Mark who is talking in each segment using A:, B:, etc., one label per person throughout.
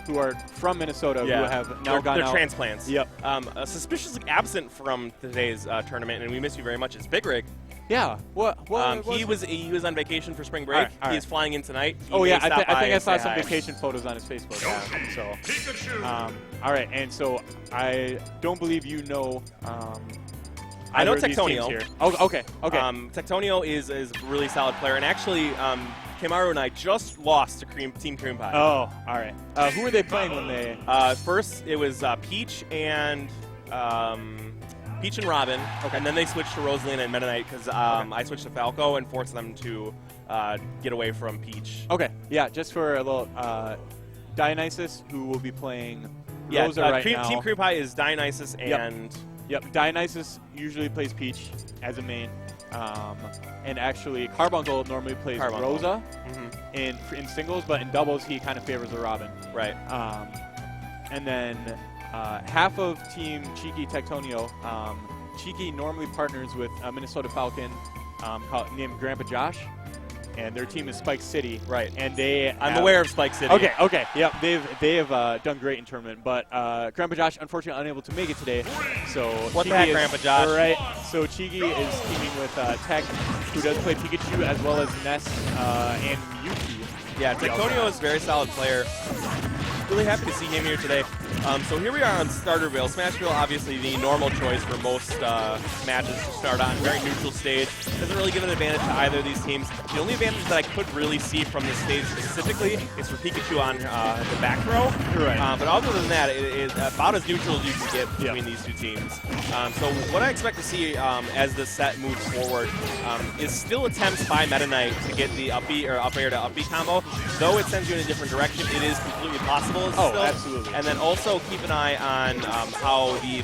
A: who are from Minnesota who have now gone out.
B: They're transplants.
A: Yep.
B: Suspiciously absent from today's tournament, and we miss you very much, is Big Rig.
A: Yeah.
B: He was on vacation for spring break.
A: All right.
B: He is flying in tonight.
A: I think I saw some vacation photos on his Facebook. Yeah. So, all right, and so I don't believe you know.
B: I know Techtonio.
A: Oh, okay.
B: Techtonio is a really solid player, and actually, Kamaru and I just lost to Team Crrreampiiiie.
A: Oh, all right. Who were they playing when they?
B: First, it was Peach and Robin, and then they switched to Rosalina and Meta Knight because I switched to Falco and forced them to get away from Peach.
A: Okay, yeah, just for a little Dionysus, who will be playing Rosa right now.
B: Team Crrreampiiiie is Dionysus and...
A: Yep, Dionysus usually plays Peach as a main. And actually, Carbuncle normally plays Rosa in singles, but in doubles, he kind of favors the Robin.
B: Right.
A: And then half of Team Cheeky Techtonio, Cheeky normally partners with a Minnesota Falcon named Grandpa Jaaahsh, and their team is Spike City.
B: Right.
A: And they
B: I'm aware of Spike City.
A: Okay. Yep. They have done great in tournament, but Grandpa Jaaahsh unfortunately unable to make it today. So
B: what the heck, Grandpa Jaaahsh?
A: All right. So Cheeky is teaming with Tech, who does play Pikachu, as well as Ness and Mewtwo.
B: Yeah, Techtonio is a very solid player. Really happy to see him here today. So here we are on Starterville. Smashville, obviously the normal choice for most matches to start on. Very neutral stage. Doesn't really give an advantage to either of these teams. The only advantage that I could really see from this stage specifically is for Pikachu on the back row.
A: Right.
B: But other than that, it is about as neutral as you can get between these two teams. So what I expect to see as the set moves forward is still attempts by Meta Knight to get the up B or up air to up B combo. Though it sends you in a different direction, it is completely possible.
A: Oh, absolutely.
B: And then also keep an eye on how the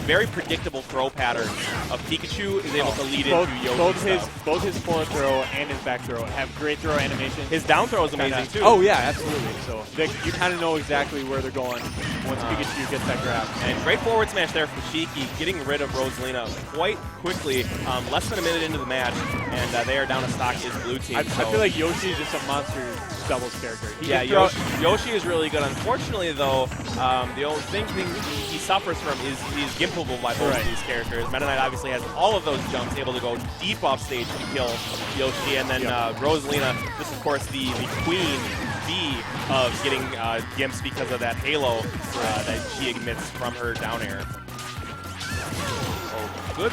B: very predictable throw pattern of Pikachu is able to lead into Yoshi
A: both his forward throw and his back throw have great throw animation.
B: His down throw is amazing too.
A: Oh yeah, absolutely. So you kind of know exactly where they're going once Pikachu gets that grab.
B: And great forward smash there from Cheeky, getting rid of Rosalina quite quickly. Less than a minute into the match, and they are down to stock his blue team.
A: I feel like Yoshi is just a monster doubles character.
B: Yoshi is really good. Unfortunately, though, the only thing he suffers from is he's gimpable by both of these characters. Meta Knight obviously has all of those jumps, able to go deep off stage to kill Yoshi, and then Rosalina, just of course the queen bee of getting gimps because of that halo that she emits from her down air. Good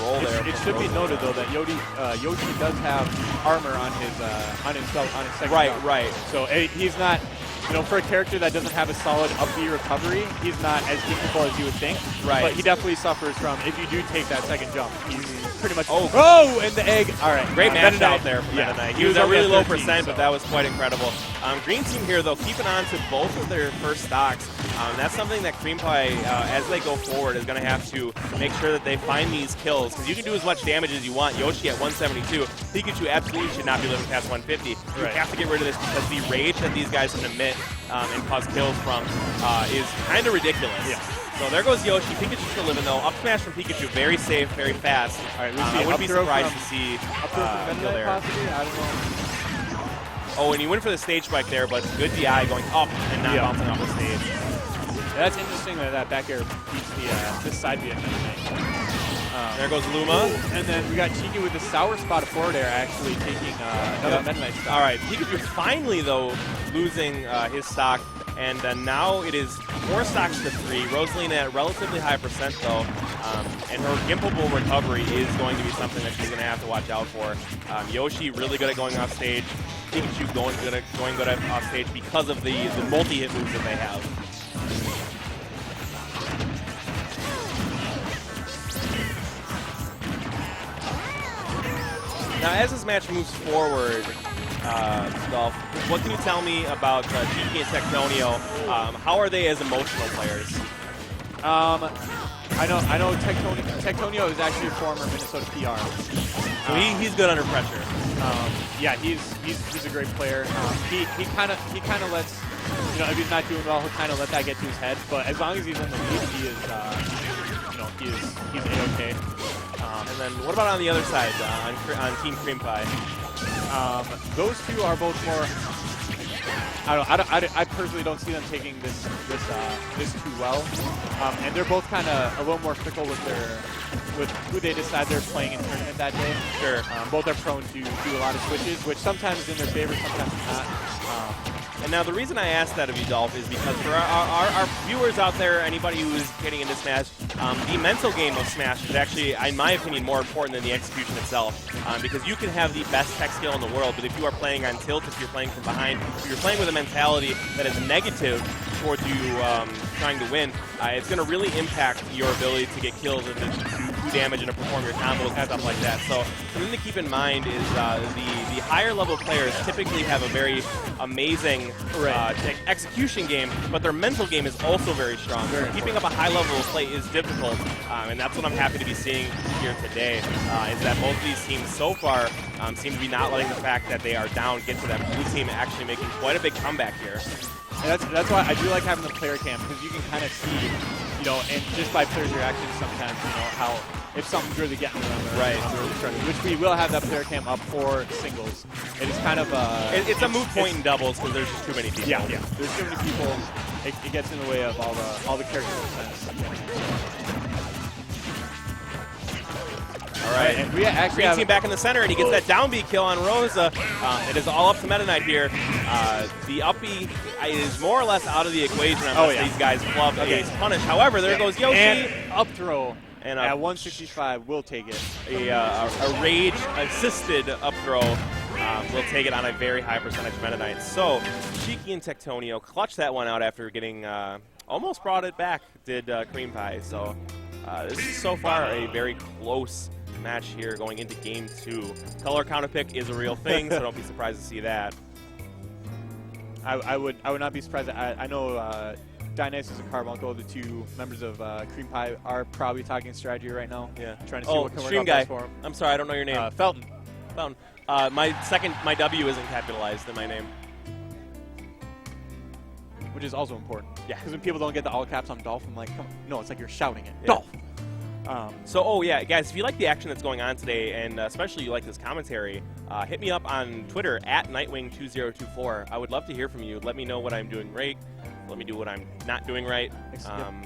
B: roll there.
A: It should be noted though that Yoshi does have armor on his second jump.
B: Right.
A: So he's not, for a character that doesn't have a solid up B recovery, he's not as capable as you would think.
B: Right.
A: But he definitely suffers from, if you do take that second jump, he's pretty much.
B: And
A: the egg. All right.
B: Great match out there from Meta Knight. He was at really low percent, but that was quite incredible. Green team here though, keeping on to both of their first stocks. That's something that Crrreampiiiie, as they go forward, is going to have to make sure that they find these kills, because you can do as much damage as you want. Yoshi at 172, Pikachu absolutely should not be living past 150. You have to get rid of this because the rage that these guys can emit and cause kills from is kind of ridiculous. Yeah. So there goes Yoshi. Pikachu still living though. Up smash from Pikachu, very safe, very fast.
A: All right,
B: I wouldn't be surprised to see
A: kill there. Possibly? I don't know.
B: Oh, and he went for the stage spike there, but good DI going up and not bouncing off the stage.
A: That's interesting that back air beats this side via Meta Knight.
B: There goes Luma.
A: And then we got Cheeky with the sour spot of forward air actually taking another Meta Knight stock.
B: All right, Pikachu finally, though, losing his stock. And now it is 4 stocks to 3. Rosalina at relatively high percent, though. And her gimpable recovery is going to be something that she's going to have to watch out for. Yoshi really good at going off stage. Pikachu going good at off stage because of the multi-hit moves that they have. Now, as this match moves forward, Dolph, what can you tell me about Cheeky and Techtonio? How are they as emotional players?
A: I know Techtonio is actually a former Minnesota PR.
B: So he's good under pressure.
A: Yeah, he's a great player. He kind of lets, if he's not doing well, he'll kind of let that get to his head. But as long as he's in the lead, he is, he's A-okay.
B: And then what about on the other side, on Team Crrreampiiiie?
A: Those two are both more. I personally don't see them taking this too well, and they're both kind of a little more fickle with who they decide they're playing in tournament that day.
B: Sure.
A: Both are prone to do a lot of switches, which sometimes is in their favor, sometimes not.
B: And now the reason I asked that of you, Dolph, is because for our viewers out there, anybody who is getting into Smash, the mental game of Smash is actually, in my opinion, more important than the execution itself. Because you can have the best tech skill in the world, but if you are playing on tilt, if you're playing from behind, if you're playing with a mentality that is negative towards you trying to win, it's going to really impact your ability to get kills and to do damage and to perform your combos and stuff like that. So something to keep in mind is the higher level players typically have a very amazing execution game, but their mental game is also very strong. So keeping up a high level of play is difficult, and that's what I'm happy to be seeing here today, is that both of these teams so far seem to be not letting the fact that they are down get to them. Blue team actually making quite a big comeback here.
A: And that's why I do like having the player cam, because you can kind of see, and just by players' reactions sometimes, how if something's really getting them, which we will have that player cam up for singles. It is kind of
B: it's a moot point in doubles because there's just too many people.
A: Yeah, there's too many people. It gets in the way of all the character sense.
B: All right,
A: and we actually
B: Green team back in the center, and he gets that down B kill on Rosa. It is all up to Meta Knight here. The up B is more or less out of the equation unless these guys club a punish. However, there goes Yoshi.
A: And up throw. And at 165, we'll take it.
B: A rage-assisted up throw will take it on a very high percentage Meta Knight. So, Cheeky and Techtonio clutched that one out after getting almost brought it back, did Crrreampiiiie. So, this is so far a very close match here going into game 2. Color counter pick is a real thing, so don't be surprised to see that.
A: I would not be surprised. I know Dionysus and Carbuncle, the two members of Crrreampiiiie, are probably talking strategy right now. Yeah, trying to see what can work out best for them.
B: I'm sorry, I don't know your name.
A: Felton.
B: Felton. My W isn't capitalized in my name.
A: Which is also important. Yeah, because when people don't get the all caps on Dolph, I'm like, come on. No, it's like you're shouting it.
B: Yeah.
A: Dolph!
B: Guys, if you like the action that's going on today, and especially you like this commentary, hit me up on Twitter at Nightwing2024. I would love to hear from you. Let me know what I'm doing right. Let me do what I'm not doing right.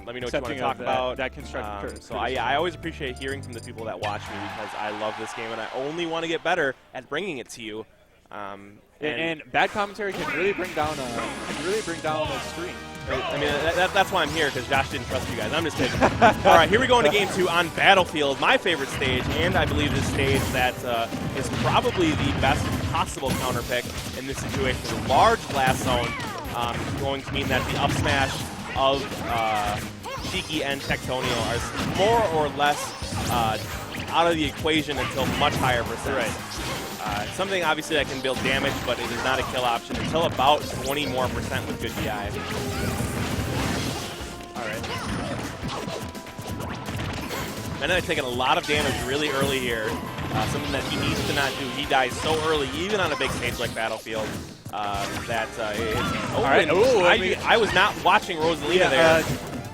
B: Let me know what you want to talk about.
A: That constructive
B: so I always appreciate hearing from the people that watch me, because I love this game and I only want to get better at bringing it to you.
A: And bad commentary can really bring down a stream.
B: I mean, that's why I'm here, because Jaaahsh didn't trust you guys. I'm just kidding. All right, here we go into game 2 on Battlefield, my favorite stage, and I believe this stage that is probably the best possible counter pick in this situation. The large blast zone going to mean that the up smash of Cheeky and Techtonio are more or less out of the equation until much higher percent. Something obviously that can build damage, but it is not a kill option until about 20% more with good DI. Alright. Meta Knight taking a lot of damage really early here. Something that he needs to not do. He dies so early, even on a big stage like Battlefield. I was not watching Rosalina there.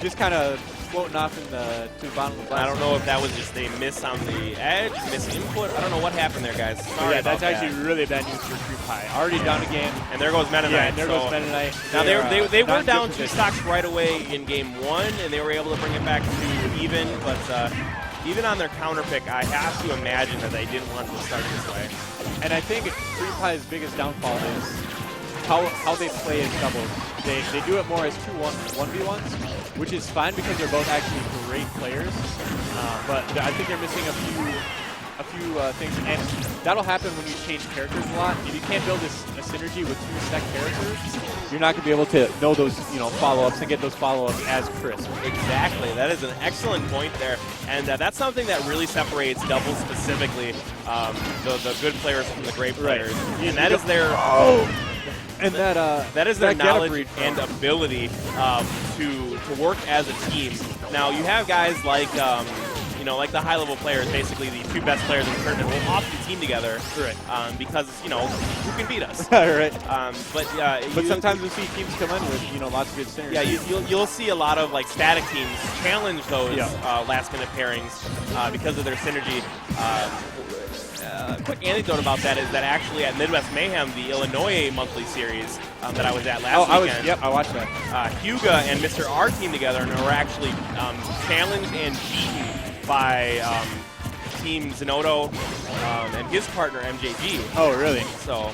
A: Just kind of floating off to the bottom of the blast.
B: I don't know if that was just a miss on the edge, miss input. I don't know what happened there, guys. Sorry
A: yeah, that's actually really bad news for Crrreampiiiie. Already down a game.
B: And there goes Meta Knight.
A: And there goes Meta Knight.
B: Now, they were down 2 stocks right away in game 1, and they were able to bring it back to even. But even on their counter pick, I have to imagine that they didn't want to start this way.
A: And I think Crrreampiiie's biggest downfall is how they play as doubles. They do it more as 1v1s, which is fine because they're both actually great players. But I think they're missing a few things, and that'll happen when you change characters a lot. If you can't build a synergy with 2 stack characters, you're not going to be able to know those follow-ups and get those follow-ups as crisp.
B: Exactly. That is an excellent point there, and that's something that really separates doubles specifically, the good players from the great players, and that is their. And that is their knowledge and ability to work as a team. Now you have guys like like the high-level players, basically the 2 best players in the tournament, will often team together, because who can beat us?
A: But sometimes we see teams come in with lots of good synergy.
B: Yeah, you'll see a lot of static teams challenge those last-minute pairings because of their synergy. quick anecdote about that is that actually at Midwest Mayhem, the Illinois monthly series that I was at last weekend.
A: Yep, I watched that.
B: Huga and Mr. R teamed together and were actually challenged and beaten by Team Zenodo and his partner MJG.
A: Oh, really?
B: So,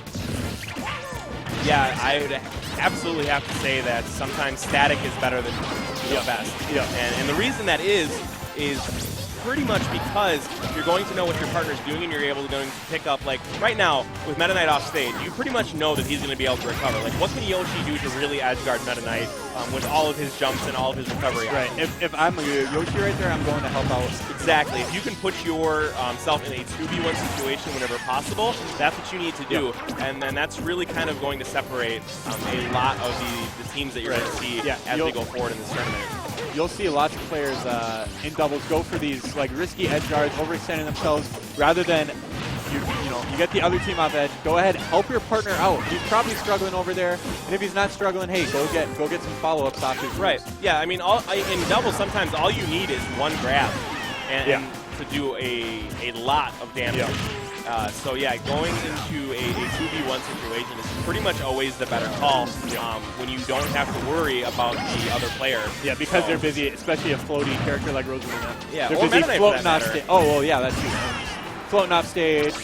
B: yeah, I would absolutely have to say that sometimes static is better than the best.
A: Yeah.
B: And the reason that is pretty much because you're going to know what your partner's doing and you're able to pick up, like, right now, with Meta Knight off stage, you pretty much know that he's going to be able to recover. Like, what can Yoshi do to really edge guard Meta Knight with all of his jumps and all of his recovery?
A: Right. If I'm a Yoshi right there, I'm going to help out.
B: Exactly. If you can put yourself in a 2v1 situation whenever possible, that's what you need to do. Yep. And then that's really kind of going to separate a lot of the teams that you're going to see as they go forward in this tournament.
A: You'll see lots of players in doubles go for these like risky edge guards, overextending themselves, rather than you get the other team off edge. Go ahead, help your partner out. He's probably struggling over there, and if he's not struggling, hey, go get some follow-ups off his.
B: Right. Yeah. I mean, in doubles, sometimes all you need is one grab, and to do a lot of damage. Yeah. So yeah, going into a 2v1 situation is pretty much always the better call when you don't have to worry about the other player. Yeah,
A: because they're busy, especially a floaty character like Rosalina.
B: Yeah,
A: they're
B: or
A: busy
B: Meta
A: floating off stage. Oh, well, yeah, that's true. Floating off stage,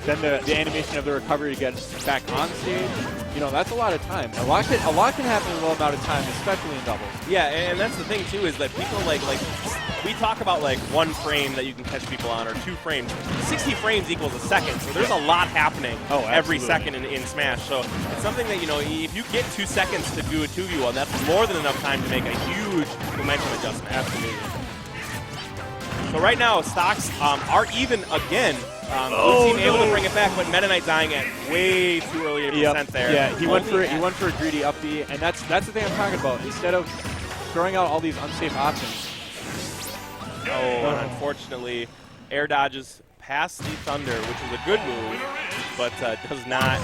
A: then the animation of the recovery to get back on stage. You know, that's a lot of time. A lot can happen in a low amount of time, especially in doubles.
B: Yeah, and that's the thing too, is that people like we talk about like 1 frame that you can catch people on, or 2 frames. 60 frames equals a second, so there's a lot happening every second in Smash. So it's something that, if you get 2 seconds to do a 2v1, that's more than enough time to make a huge momentum adjustment.
A: Absolutely.
B: So right now, stocks are even again. Blue team able to bring it back, but Meta Knight dying at way too early a percent there.
A: Yeah, he went for a greedy up B, and that's the thing I'm talking about. Instead of throwing out all these unsafe options.
B: And unfortunately, air dodges past the Thunder, which is a good move, but does not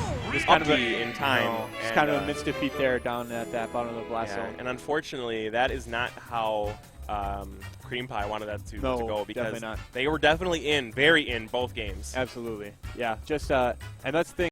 B: up B in time.
A: No, it's kind of a missed defeat there down at that bottom of the blast zone.
B: And unfortunately, that is not how Crrreampiiiie wanted that to go, because they were definitely very in both games.
A: Absolutely. Yeah, just and that's the thing.